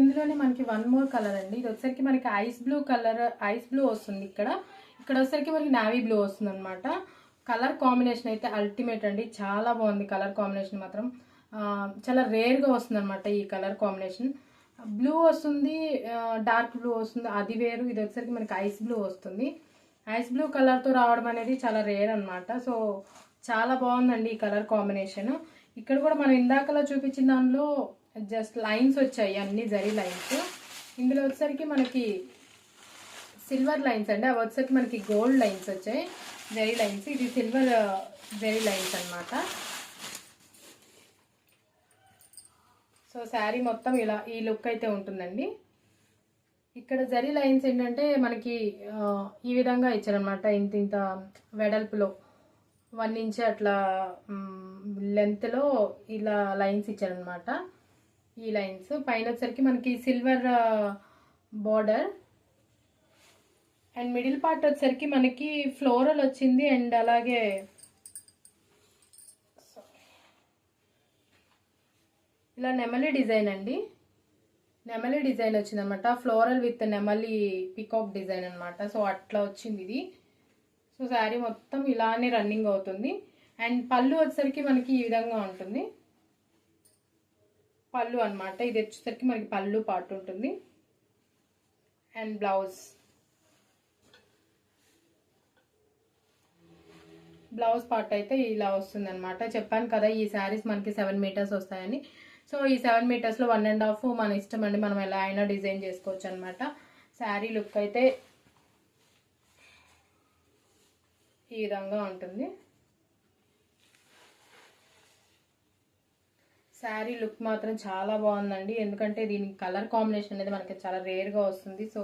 ఇందులోనే మనకి one more colour అండి. ఇది వచ్చేసరికి మనకి ice blue colour, ice blue వస్తుంది. ఇక్కడ వచ్చేసరికి మనకి నావీ బ్లూ వస్తుంది అనమాట. కలర్ కాంబినేషన్ అయితే అల్టిమేట్ అండి, చాలా బాగుంది. కలర్ కాంబినేషన్ మాత్రం చాలా రేర్గా వస్తుంది అనమాట. ఈ కలర్ కాంబినేషన్ బ్లూ వస్తుంది, డార్క్ బ్లూ వస్తుంది, అది వేరు. ఇది వచ్చేసరికి మనకి ఐస్ బ్లూ వస్తుంది. ఐస్ బ్లూ కలర్తో రావడం అనేది చాలా రేర్ అనమాట. సో చాలా బాగుందండి ఈ కలర్ కాంబినేషన్. ఇక్కడ కూడా మనం ఇందాకలా చూపించిన దానిలో జస్ట్ లైన్స్ వచ్చాయి, అన్ని జరీ లైన్స్. ఇందులో వచ్చేసరికి మనకి సిల్వర్ లైన్స్ అండి, అవి వచ్చేసరికి మనకి గోల్డ్ లైన్స్ వచ్చాయి, జరీ లైన్స్. ఇది సిల్వర్ జరీ లైన్స్ అనమాట. సో శారీ మొత్తం ఇలా ఈ లుక్ అయితే ఉంటుందండి. ఇక్కడ జరీ లైన్స్ ఏంటంటే మనకి ఈ విధంగా ఇచ్చారనమాట. ఇంత ఇంత వెడల్పులో 1 ఇంచ్ అట్లా లెంత్లో ఇలా లైన్స్ ఇచ్చారనమాట. ఈ లైన్స్ పైన వచ్చరికి మనకి silver border, and middle part వచ్చరికి మనకి ఫ్లోరల్ వచ్చింది. అండ్ అలాగే ఇలా నెమలి డిజైన్ అండి, నెమలి డిజైన్ వచ్చింది అనమాట. ఫ్లోరల్ విత్ నెమలి పికాక్ డిజైన్ అనమాట. సో అట్లా వచ్చింది ఇది. సో శారీ మొత్తం ఇలానే రన్నింగ్ అవుతుంది. అండ్ పళ్ళు వచ్చేసరికి మనకి ఈ విధంగా ఉంటుంది, పళ్ళు అనమాట. ఇది వచ్చేసరికి మనకి పళ్ళు పార్ట్ ఉంటుంది. అండ్ బ్లౌజ్ పార్ట్ అయితే ఇలా వస్తుంది అనమాట. చెప్పాను కదా ఈ శారీస్ మనకి 7 మీటర్స్ వస్తాయని. సో ఈ 7 మీటర్స్లో 1.5 మన ఇష్టం అండి, మనం ఎలా అయినా డిజైన్ చేసుకోవచ్చు అనమాట. శారీ లుక్ అయితే ఈ విధంగా ఉంటుంది. శారీ లుక్ మాత్రం చాలా బాగుందండి, ఎందుకంటే దీనికి కలర్ కాంబినేషన్ అనేది మనకి చాలా రేర్గా వస్తుంది. సో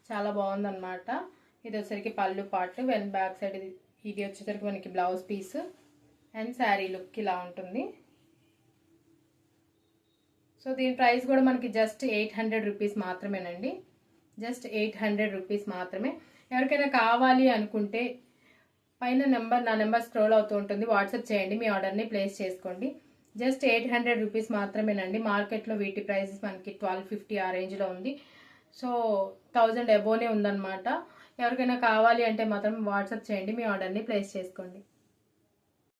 చాలా బాగుందన్నమాట. ఇది వచ్చేసరికి పళ్ళు పార్ట్, వెన్ బ్యాక్ సైడ్ ఇది వచ్చేసరికి మనకి blouse piece. And sari look ఇలా ఉంటుంది. సో దీని ప్రైస్ కూడా మనకి జస్ట్ 800 రూపీస్ మాత్రమేనండి, జస్ట్ 800 రూపీస్ మాత్రమే. ఎవరికైనా కావాలి అనుకుంటే పైన నా నెంబర్ స్క్రోల్ అవుతూ ఉంటుంది, వాట్సాప్ చేయండి, మీ ఆర్డర్ని ప్లేస్ చేసుకోండి. జస్ట్ 800 రూపీస్ మాత్రమేనండి. మార్కెట్లో వీటి ప్రైసెస్ మనకి 1250 ఆ రేంజ్లో ఉంది. సో 1000 అబోనే ఉందన్నమాట. ఎవరికైనా కావాలి అంటే మాత్రం వాట్సాప్ చేయండి, మీ ఆర్డర్ని ప్లేస్ చేసుకోండి.